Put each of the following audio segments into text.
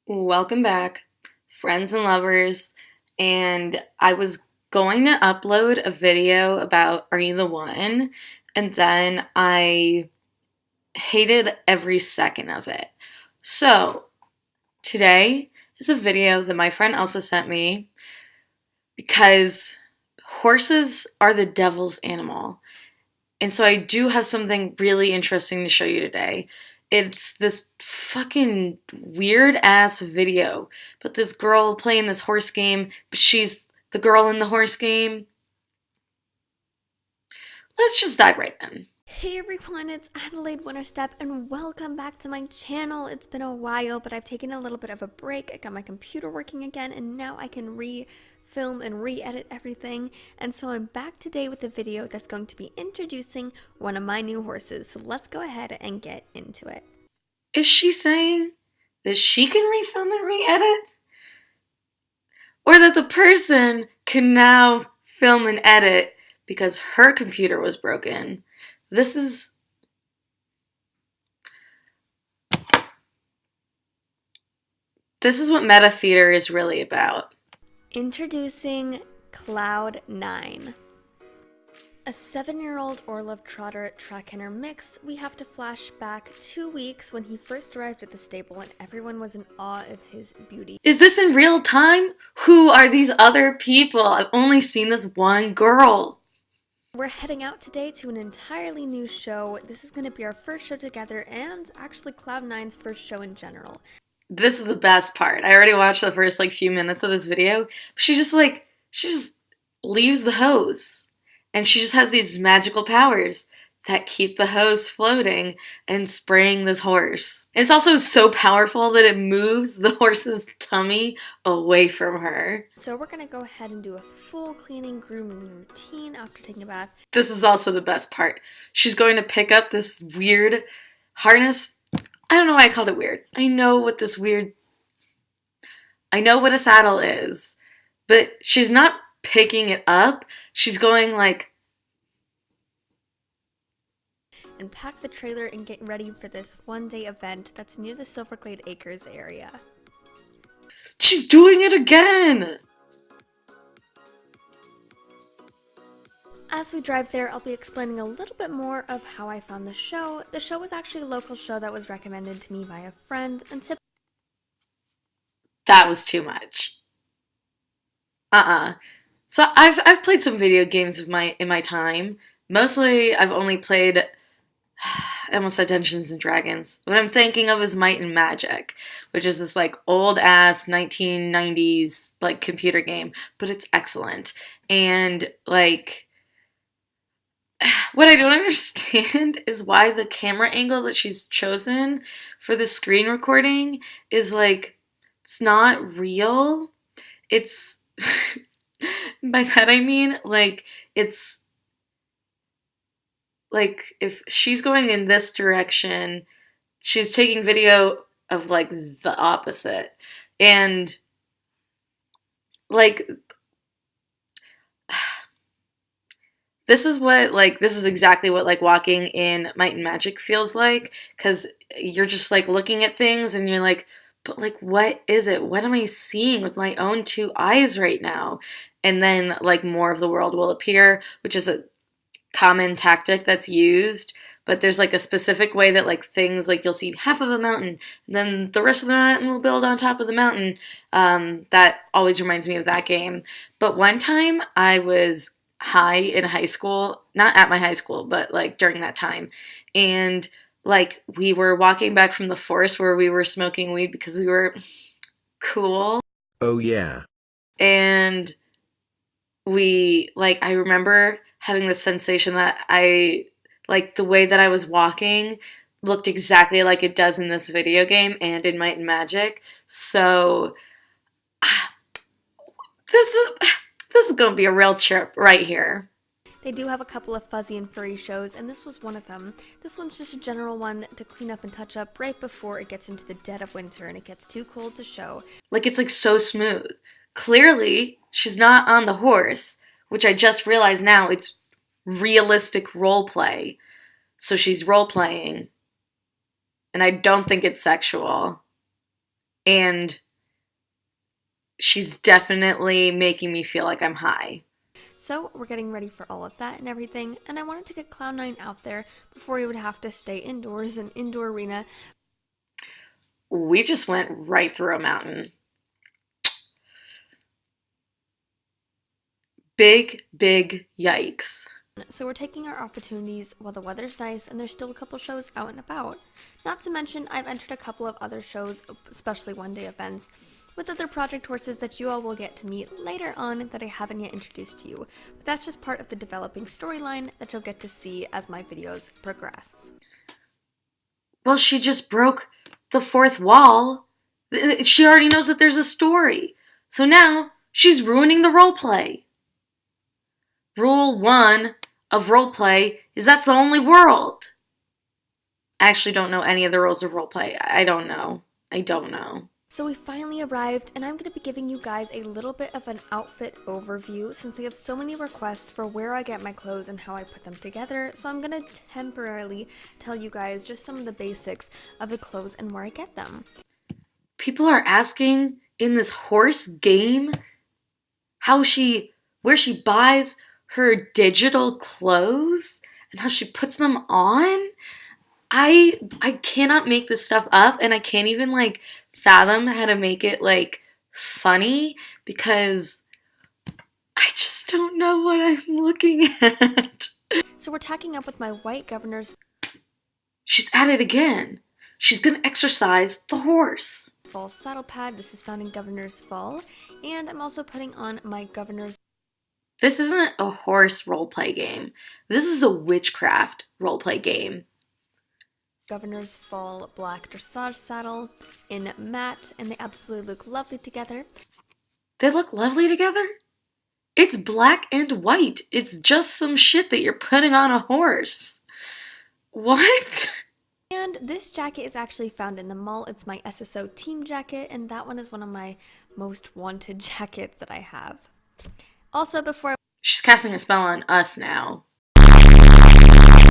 Welcome back, friends and lovers. And I was going to upload a video about Are You the One? And then I hated every second of it. So, today is a video that my friend Elsa sent me because horses are the devil's animal. And so I do have something really interesting to show you today. It's this fucking weird ass video, but this girl playing this horse game, but she's the girl in the horse game. Let's just dive right in. Hey everyone, it's Adelaide Winterstep and welcome back to my channel. It's been a while, but I've taken a little bit of a break. I got my computer working again and now I can film and re-edit everything, and so I'm back today with a video that's going to be introducing one of my new horses. So let's go ahead and get into it. Is she saying that she can refilm and re-edit? Or that the person can now film and edit because her computer was broken? This is what meta theater is really about. Introducing Cloud 9. A 7-year-old Orlov Trotter Trackhenner mix. We have to flash back 2 weeks when he first arrived at the stable and everyone was in awe of his beauty. Is this in real time? Who are these other people? I've only seen this one girl. We're heading out today to an entirely new show. This is going to be our first show together and actually Cloud9's first show in general. This is the best part. I already watched the first few minutes of this video. She just leaves the hose. And she just has these magical powers that keep the hose floating and spraying this horse. And it's also so powerful that it moves the horse's tummy away from her. So we're gonna go ahead and do a full cleaning, grooming routine after taking a bath. This is also the best part. She's going to pick up this weird harness. I don't know why I called it weird. I know what a saddle is, but she's not picking it up. She's going and pack the trailer and get ready for this one-day event that's near the Silverglade Acres area. She's doing it again! As we drive there, I'll be explaining a little bit more of how I found the show. The show was actually a local show that was recommended to me by a friend, and that was too much. So I've played some video games in my time. Mostly I've only played, I almost said Dungeons and Dragons. What I'm thinking of is Might and Magic, which is this old ass 1990s computer game, but it's excellent. And what I don't understand is why the camera angle that she's chosen for the screen recording is it's not real. It's by that I mean it's if she's going in this direction, she's taking video of the opposite. And this is exactly what walking in Might and Magic feels like, because you're just looking at things and you're but what is it? What am I seeing with my own two eyes right now? And then more of the world will appear, which is a common tactic that's used, but there's a specific way that things you'll see half of a mountain and then the rest of the mountain will build on top of the mountain. That always reminds me of that game. But one time I was high in high school, not at my high school, but during that time, and we were walking back from the forest where we were smoking weed because we were cool. Oh yeah. And we I remember having this sensation that I the way that I was walking looked exactly like it does in this video game and in Might and Magic. So this is gonna be a real trip right here. they do have a couple of fuzzy and furry shows, and this was one of them. This one's just a general one to clean up and touch up right before it gets into the dead of winter and it gets too cold to show. It's so smooth. Clearly, she's not on the horse, which I just realized now it's realistic role play. So she's role playing. And I don't think it's sexual. and she's definitely making me feel like I'm high. So we're getting ready for all of that and everything, and I wanted to get Cloud9 out there before he would have to stay indoors in indoor arena. We just went right through a mountain. Big yikes. So we're taking our opportunities while the weather's nice and there's still a couple shows out and about. Not to mention, I've entered a couple of other shows, especially one-day events, with other project horses that you all will get to meet later on that I haven't yet introduced to you. But that's just part of the developing storyline that you'll get to see as my videos progress. Well, she just broke the fourth wall. She already knows that there's a story. So now she's ruining the roleplay. Rule 1 of roleplay is that's the only world. I actually don't know any of the rules of roleplay. I don't know. So we finally arrived, and I'm going to be giving you guys a little bit of an outfit overview since I have so many requests for where I get my clothes and how I put them together. So I'm going to temporarily tell you guys just some of the basics of the clothes and where I get them. People are asking in this horse game where she buys her digital clothes and how she puts them on. I cannot make this stuff up, and I can't even fathom how to make it funny because I just don't know what I'm looking at. So we're tacking up with my white Governor's. She's at it again. She's gonna exercise the horse. Fall saddle pad. This is found in Governor's Fall, and I'm also putting on my Governor's. This isn't a horse roleplay game. This is a witchcraft roleplay game. Governor's Fall black dressage saddle in matte, and they absolutely look lovely together. They look lovely together? It's black and white. It's just some shit that you're putting on a horse. What? And this jacket is actually found in the mall. It's my SSO team jacket, and that one is one of my most wanted jackets that I have. Also, She's casting a spell on us now.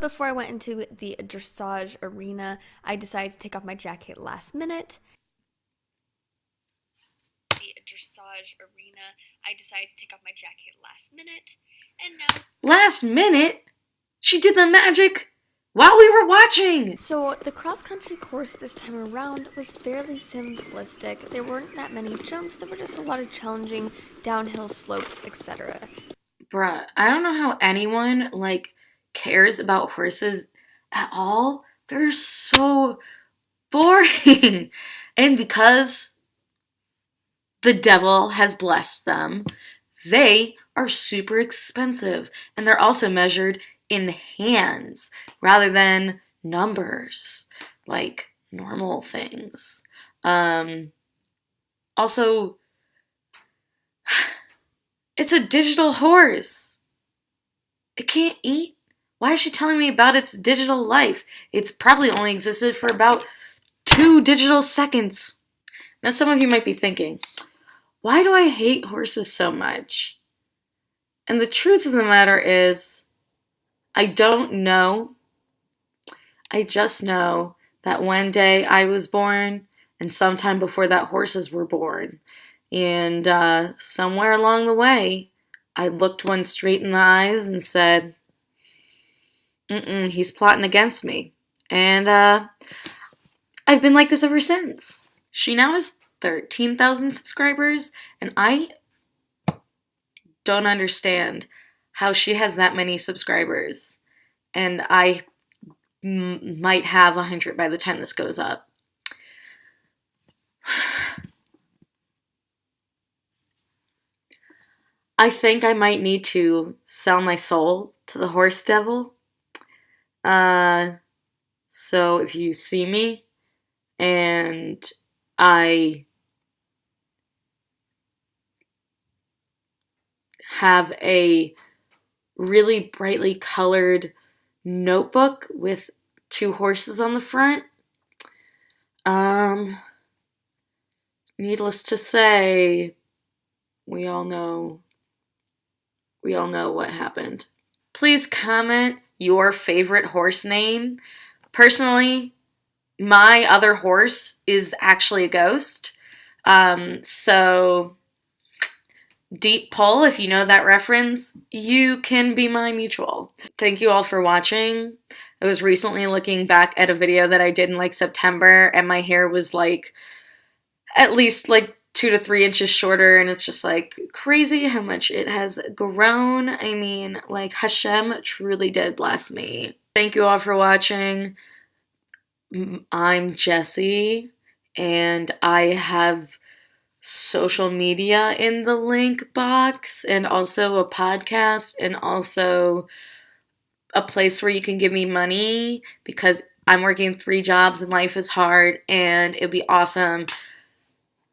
Before I went into the dressage arena, I decided to take off my jacket last minute. And now... Last minute? She did the magic while we were watching! So, the cross-country course this time around was fairly simplistic. There weren't that many jumps, there were just a lot of challenging downhill slopes, etc. Bruh, I don't know how anyone, cares about horses at all. They're so boring. And because the devil has blessed them, they are super expensive. And they're also measured in hands rather than numbers, like normal things. Also, it's a digital horse. It can't eat. Why is she telling me about its digital life? It's probably only existed for about 2 digital seconds. Now some of you might be thinking, why do I hate horses so much? And the truth of the matter is, I don't know. I just know that one day I was born, and sometime before that horses were born. And somewhere along the way, I looked one straight in the eyes and said, he's plotting against me. And I've been like this ever since. She now has 13,000 subscribers, and I don't understand how she has that many subscribers. And I might have 100 by the time this goes up. I think I might need to sell my soul to the horse devil. So if you see me and I have a really brightly colored notebook with 2 horses on the front, needless to say, we all know what happened. Please comment your favorite horse name. Personally, my other horse is actually a ghost. So deep pull, if you know that reference, you can be my mutual. Thank you all for watching. I was recently looking back at a video that I did in like September, and my hair was like at least like 2 to 3 inches shorter, and it's just like crazy how much it has grown. I mean, like Hashem truly did bless me. Thank you all for watching. I'm Jessie, and I have social media in the link box, and also a podcast, and also a place where you can give me money because I'm working 3 jobs and life is hard, and it'd be awesome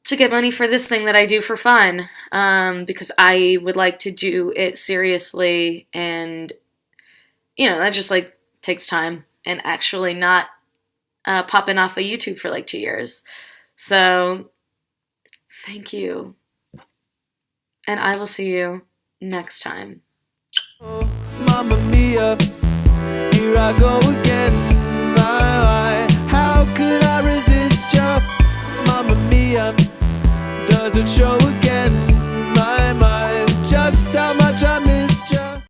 to get money for this thing that I do for fun, because I would like to do it seriously, and that just like takes time, and actually not popping off of YouTube for like 2 years. So thank you, and I will see you next time. Mamma mia, here I go again. My, how could I resist you? Mamma mia, does it show again?